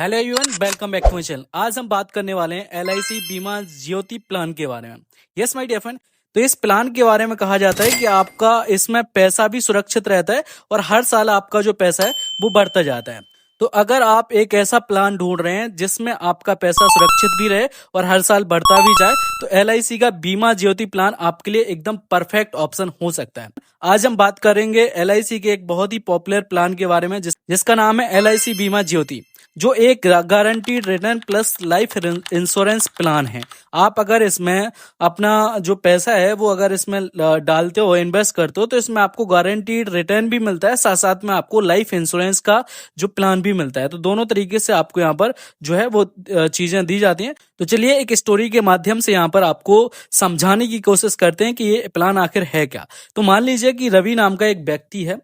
Hello everyone, welcome back to my channel. आज हम बात करने वाले हैं एलआईसी बीमा ज्योति प्लान के बारे में। यस माय डियर फ्रेंड, तो इस प्लान के बारे में कहा जाता है कि आपका इसमें पैसा भी सुरक्षित रहता है और हर साल आपका जो पैसा है वो बढ़ता जाता है। तो अगर आप एक ऐसा प्लान ढूंढ रहे हैं जिसमें आपका पैसा सुरक्षित भी रहे और हर साल बढ़ता भी जाए, तो एलआईसी का बीमा ज्योति प्लान आपके लिए एकदम परफेक्ट ऑप्शन हो सकता है। आज हम बात करेंगे एलआईसी के एक बहुत ही पॉपुलर प्लान के बारे में जिसका नाम है एलआईसी बीमा ज्योति, जो एक guaranteed return plus life insurance plan है। आप अगर इसमें अपना जो पैसा है वो अगर इसमें डालते हो, इन्वेस्ट करते हो, तो इसमें आपको गारंटीड रिटर्न भी मिलता है, साथ साथ में आपको लाइफ इंश्योरेंस का जो प्लान भी मिलता है। तो दोनों तरीके से आपको यहाँ पर जो है वो चीजें दी जाती हैं। तो चलिए एक स्टोरी के माध्यम से यहाँ पर आपको समझाने की कोशिश करते हैं कि ये प्लान आखिर है क्या। तो मान लीजिए कि रवि नाम का एक व्यक्ति है।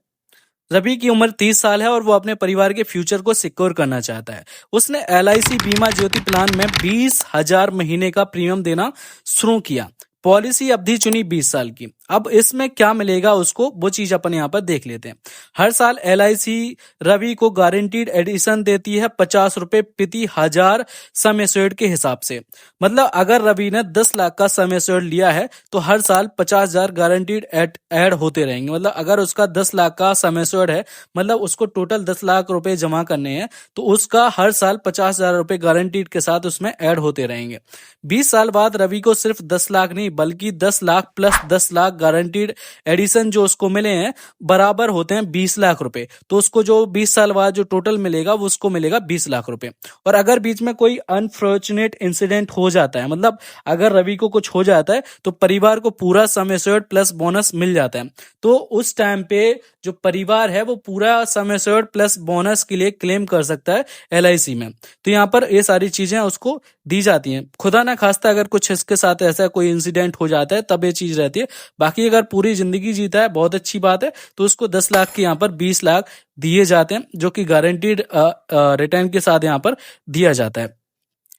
रवि की उम्र 30 साल है और वो अपने परिवार के फ्यूचर को सिक्योर करना चाहता है। उसने एलआईसी बीमा ज्योति प्लान में 20,000 महीने का प्रीमियम देना शुरू किया। पॉलिसी अवधि चुनी 20 साल की। अब इसमें क्या मिलेगा उसको, वो चीज अपन यहाँ पर देख लेते हैं। हर साल एलआईसी रवि को गारंटीड एडिशन देती है 50 रुपए प्रति 1000 सम एश्योर्ड के हिसाब से। मतलब अगर रवि ने 10 लाख का सम एश्योर्ड लिया है तो हर साल 50,000 गारंटीड ऐड होते रहेंगे। मतलब अगर उसका 10 लाख का सम एश्योर्ड है, मतलब उसको टोटल 10 लाख रुपए जमा करने हैं, तो उसका हर साल 50,000 रुपए गारंटीड के साथ उसमें ऐड होते रहेंगे। 20 साल बाद रवि को सिर्फ 10 लाख नहीं बल्कि 10 lakh plus 10 lakh guaranteed addition जो उसको मिले हैं बराबर होते हैं 20 लाख रुपए। तो उसको जो 20 साल बाद जो टोटल मिलेगा वो उसको मिलेगा 20 लाख रुपए। और अगर बीच में कोई अनफॉर्चुनेट इंसिडेंट हो जाता है, मतलब अगर रवि को कुछ हो जाता है, तो परिवार को पूरा सम एश्योर्ड प्लस बोनस मिल जाता है। तो उस टाइम पे जो परिवार है वो पूरा सम एश्योर्ड प्लस बोनस के लिए क्लेम कर सकता है एलआईसी में। तो यहाँ पर ये सारी चीजें उसको दी जाती हैं। खुदा ना खास्ता अगर कुछ इसके साथ ऐसा कोई इंसिडेंट हो जाता है तब ये चीज रहती है। बाकी अगर पूरी जिंदगी जीता है, बहुत अच्छी बात है, तो उसको 10 लाख के यहाँ पर 20 लाख दिए जाते हैं, जो कि गारंटीड रिटर्न के साथ यहाँ पर दिया जाता है।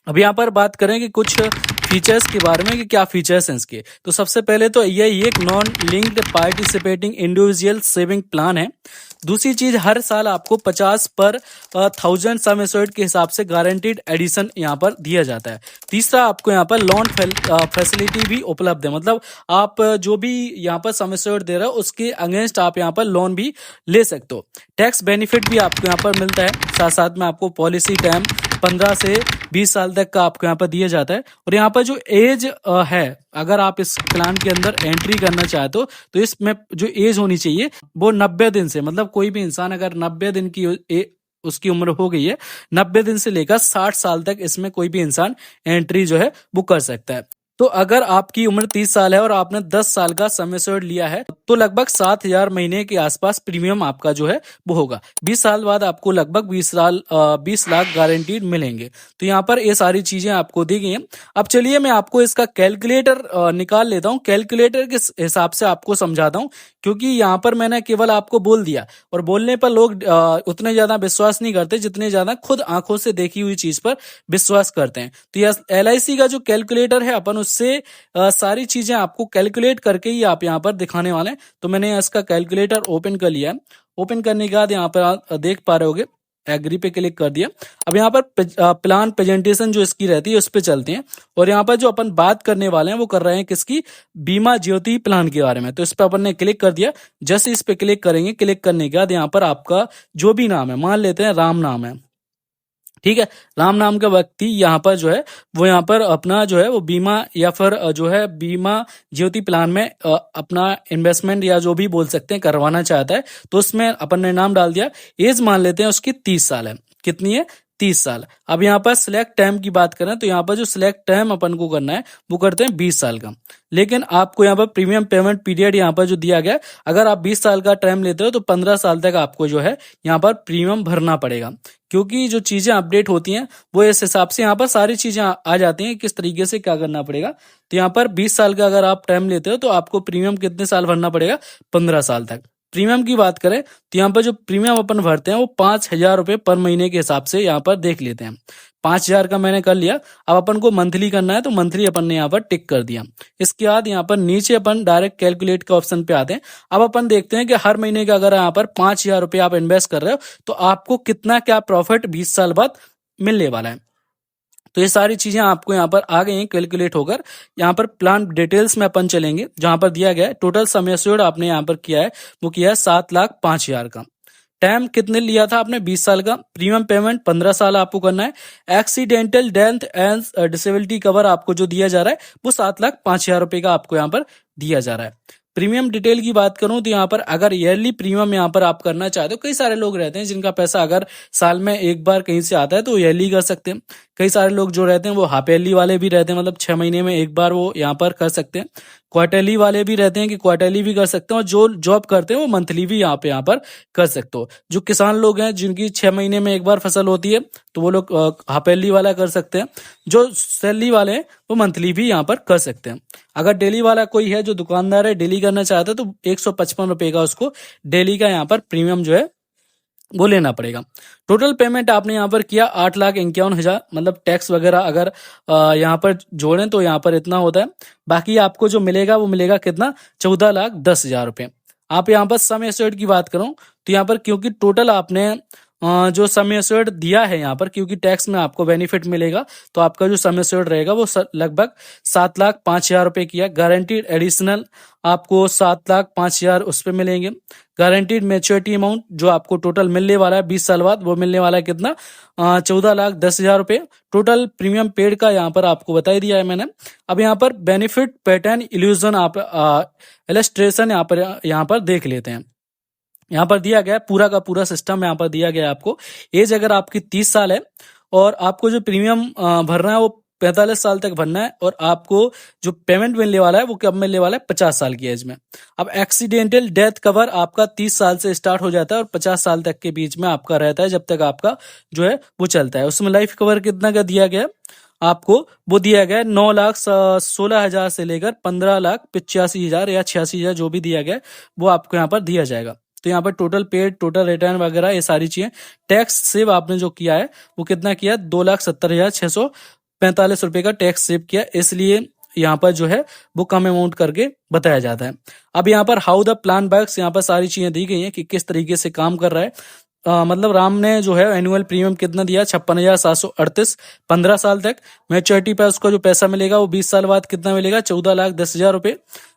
अब यहाँ पर बात करें कि कुछ फीचर्स के बारे में कि क्या फीचर्स हैं इसके। तो सबसे पहले तो यही एक non linked participating individual saving plan है। दूसरी चीज, हर साल आपको 50 पर 1000 सम एश्योर्ड के हिसाब से गारंटीड एडिशन यहाँ पर दिया जाता है। तीसरा, आपको यहाँ पर लोन फैसिलिटी भी उपलब्ध है। मतलब आप जो भी यहाँ पर सम एश्योर्ड दे रहे हो उसके अगेंस्ट आप यहाँ पर लोन भी ले सकते हो। टैक्स बेनिफिट भी आपको यहाँ पर मिलता है। साथ साथ में आपको पॉलिसी टाइम 15 से 20 साल तक का आपको यहाँ पर दिया जाता है। और यहाँ पर जो एज है, अगर आप इस प्लान के अंदर एंट्री करना चाहते हो तो इसमें जो एज होनी चाहिए वो 90 दिन से, मतलब कोई भी इंसान अगर 90 दिन की उसकी उम्र हो गई है, 90 दिन से लेकर 60 साल तक इसमें कोई भी इंसान एंट्री जो है वो कर सकता है। तो अगर आपकी उम्र 30 साल है और आपने 10 साल का सम एश्योर्ड लिया है तो लगभग 7,000 महीने के आसपास प्रीमियम आपका जो है वो होगा। 20 साल बाद आपको लगभग 20 लाख गारंटीड मिलेंगे। तो यहाँ पर ये सारी चीजें आपको दी गई हैं। अब चलिए मैं आपको इसका कैलकुलेटर निकाल लेता हूँ। कैलकुलेटर के हिसाब से आपको समझाता हूँ, क्योंकि यहाँ पर मैंने केवल आपको बोल दिया और बोलने पर लोग उतने ज्यादा विश्वास नहीं करते जितने ज्यादा खुद आंखों से देखी हुई चीज पर विश्वास करते हैं। तो यह एलआईसी का जो कैलकुलेटर है, अपन उससे सारी चीजें आपको कैलकुलेट करके ही आप यहाँ पर दिखाने वाले हैं। तो मैंने इसका कैलकुलेटर ओपन कर लिया है। ओपन करने के बाद यहाँ पर आप देख पा रहे होगे, एग्री पे क्लिक कर दिया। अब यहाँ पर प्लान प्रेजेंटेशन जो इसकी रहती है उस पे चलते हैं। और यहाँ पर जो अपन बात करने वाले हैं वो कर रहे हैं किसकी, बीमा ज्योति प्लान के बारे में। तो इस पे अपन ने क्लिक कर दिया। जैसे इस पे क्लिक करेंगे, क्लिक करने के बाद यहाँ पर आपका जो भी नाम है, मान लेते हैं राम नाम है, ठीक है, राम नाम का व्यक्ति यहाँ पर जो है वो यहाँ पर अपना जो है वो बीमा या फिर जो है बीमा ज्योति प्लान में अपना इन्वेस्टमेंट या जो भी बोल सकते हैं करवाना चाहता है। तो उसमें अपन ने नाम डाल दिया। एज मान लेते हैं उसकी 30 साल है। कितनी है? 30 साल। अब यहाँ पर सिलेक्ट टाइम की बात करें तो यहाँ पर जो सिलेक्ट टाइम अपन को करना है वो करते हैं 20 साल का। लेकिन आपको यहाँ पर प्रीमियम पेमेंट पीरियड यहाँ पर जो दिया गया, अगर आप 20 साल का टाइम लेते हो तो 15 साल तक आपको जो है यहाँ पर प्रीमियम भरना पड़ेगा। क्योंकि जो चीजें अपडेट होती हैं वो इस हिसाब से यहाँ पर सारी चीजें आ जाती हैं किस तरीके से क्या करना पड़ेगा। तो यहाँ पर 20 साल का अगर आप टाइम लेते हो तो आपको प्रीमियम कितने साल भरना पड़ेगा? 15 साल तक। प्रीमियम की बात करें तो यहाँ पर जो प्रीमियम अपन भरते हैं वो 5,000 रुपए पर महीने के हिसाब से यहाँ पर देख लेते हैं। 5,000 का मैंने कर लिया। अब अपन को मंथली करना है तो मंथली अपन ने यहाँ पर टिक कर दिया। इसके बाद यहाँ पर नीचे अपन डायरेक्ट कैलकुलेट के ऑप्शन पे आते हैं। अब अपन देखते हैं कि हर महीने का अगर यहाँ पर 5,000 रुपये आप इन्वेस्ट कर रहे हो तो आपको कितना क्या प्रॉफिट 20 साल बाद मिलने वाला है। तो ये सारी चीजें आपको यहाँ पर आ गई हैं कैलकुलेट होकर। यहाँ पर प्लान डिटेल्स में अपन चलेंगे, जहां पर दिया गया है टोटल सम एश्योर्ड आपने यहाँ पर किया है, वो किया है 7,05,000 का। टाइम कितने लिया था आपने? 20 साल का। प्रीमियम पेमेंट 15 साल आपको करना है। Accidental death and disability cover आपको जो दिया जा रहा है वो 7,05,000 रुपए का आपको यहाँ पर दिया जा रहा है। प्रीमियम डिटेल की बात करूं तो यहाँ पर अगर ईयरली प्रीमियम यहाँ पर आप करना चाहते हो, कई सारे लोग रहते हैं जिनका पैसा अगर साल में एक बार कहीं से आता है तो ईयरली कर सकते हैं। कई सारे लोग जो रहते हैं वो हाफ ईयरली वाले भी रहते हैं, मतलब 6 महीने में एक बार वो यहाँ पर कर सकते हैं। क्वार्टरली वाले भी रहते हैं कि क्वार्टरली भी कर सकते हैं, और जो जॉब करते हैं वो मंथली भी यहाँ पर कर सकते हो। जो किसान लोग हैं जिनकी 6 महीने में एक बार फसल होती है तो वो लोग हाफ ईयरली वाला कर सकते हैं। जो सैलरी वाले हैं वो मंथली भी यहाँ पर कर सकते हैं। अगर डेली वाला कोई है जो दुकानदार है, डेली करना चाहता है तो 155 रुपए का उसको डेली का यहाँ पर प्रीमियम जो है वो लेना पड़ेगा। टोटल पेमेंट आपने यहाँ पर किया 8,51,000, मतलब टैक्स वगैरह अगर यहाँ पर जोड़ें तो यहाँ पर इतना होता है। बाकी आपको जो मिलेगा वो मिलेगा कितना? 14,10,000 रुपए। आप यहाँ पर सम एश्योर्ड की बात करूं तो यहाँ पर क्योंकि टोटल आपने जो सम एश्योर्ड दिया है यहाँ पर, क्योंकि टैक्स में आपको बेनिफिट मिलेगा तो आपका जो सम एश्योर्ड रहेगा वो लगभग 7,05,000 रुपए किया। गारंटीड एडिशनल आपको 7,05,000 उस पर मिलेंगे। गारंटीड मैच्योरिटी अमाउंट जो आपको टोटल मिलने वाला है 20 साल बाद, वो मिलने वाला है कितना? 14,10,000 रुपए। टोटल प्रीमियम पेड का यहाँ पर आपको बता ही दिया है मैंने। अब यहाँ पर बेनिफिट पैटर्न इल्यूजन आप इलस्ट्रेशन यहाँ पर देख लेते हैं। यहाँ पर दिया गया पूरा का पूरा सिस्टम यहाँ पर दिया गया है आपको। एज अगर आपकी 30 साल है और आपको जो प्रीमियम भरना है वो 45 साल तक भरना है, और आपको जो पेमेंट मिलने वाला है वो कब मिलने वाला है? 50 साल की एज में। अब एक्सीडेंटल डेथ कवर आपका 30 साल से स्टार्ट हो जाता है और 50 साल तक के बीच में आपका रहता है, जब तक आपका जो है वो चलता है। उसमें लाइफ कवर कितना का दिया गया है आपको? वो दिया गया है 9,16,000 से लेकर 15,85,000 या 86,000 जो भी दिया गया है वो आपको यहाँ पर दिया जाएगा। तो यहाँ पर टोटल पेड, टोटल रिटर्न वगैरह ये सारी चीजें, टैक्स सेव आपने जो किया है वो कितना किया? 2,70,645 रुपए का टैक्स सेव किया, इसलिए यहाँ पर जो है वो कम अमाउंट करके बताया जाता है। अब यहाँ पर हाउ द प्लान वर्क्स, यहाँ पर सारी चीजें दी गई हैं कि किस तरीके से काम कर रहा है। मतलब राम ने जो है एनुअल प्रीमियम कितना दिया? 56,738, 15 साल तक। मैच्योरिटी पर उसको जो पैसा मिलेगा वो 20 साल बाद कितना मिलेगा? 14,10,000 रुपए।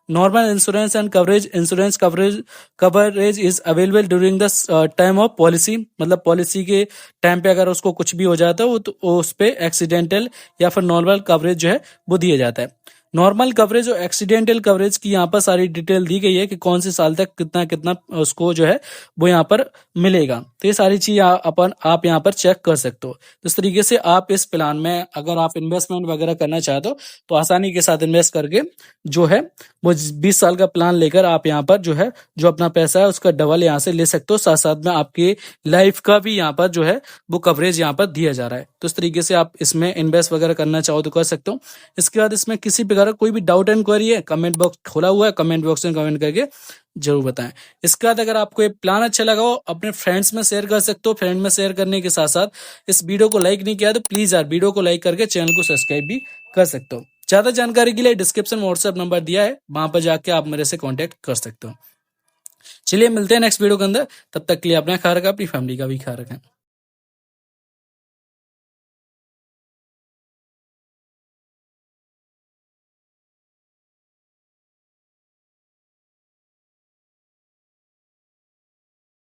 Normal insurance and coverage, insurance coverage is available during the time of policy, मतलब पॉलिसी के टाइम पे अगर उसको कुछ भी हो जाता है वो तो उस पे एक्सीडेंटल या फिर नॉर्मल कवरेज जो है वो दिया जाता है। नॉर्मल कवरेज और एक्सीडेंटल कवरेज की यहाँ पर सारी डिटेल दी गई है कि कौन से साल तक कितना कितना उसको जो है वो यहाँ पर मिलेगा। तो ये सारी चीज आप यहाँ पर चेक कर सकते हो। तो इस तरीके से आप इस प्लान में अगर आप इन्वेस्टमेंट वगैरह करना चाहते हो तो आसानी के साथ इन्वेस्ट करके जो है वो 20 साल का प्लान लेकर आप यहाँ पर जो है जो अपना पैसा है उसका डबल यहाँ से ले सकते हो। साथ साथ में आपकी लाइफ का भी यहाँ पर जो है वो कवरेज यहाँ पर दिया जा रहा है। तो इस तरीके से आप इसमें इन्वेस्ट वगैरह करना चाहो तो कर सकते हो। इसके बाद इसमें किसी प्रकार का कोई भी डाउट एंड क्वेरी है, कमेंट बॉक्स खोला हुआ है, कमेंट बॉक्स में कमेंट करके जरूर बताएं। इसके बाद अगर आपको ये प्लान अच्छा लगा हो अपने फ्रेंड्स में शेयर कर सकते हो। फ्रेंड में शेयर करने के साथ साथ इस वीडियो को लाइक नहीं किया तो प्लीज यार वीडियो को लाइक करके चैनल को सब्सक्राइब भी कर सकते हो। ज्यादा जानकारी के लिए डिस्क्रिप्शन में व्हाट्सएप नंबर दिया है, वहां पर जाके आप मेरे से कांटेक्ट कर सकते हो। चलिए मिलते हैं नेक्स्ट वीडियो के अंदर, तब तक के लिए अपना ख्याल रखें, अपनी फैमिली का भी ख्याल रखें।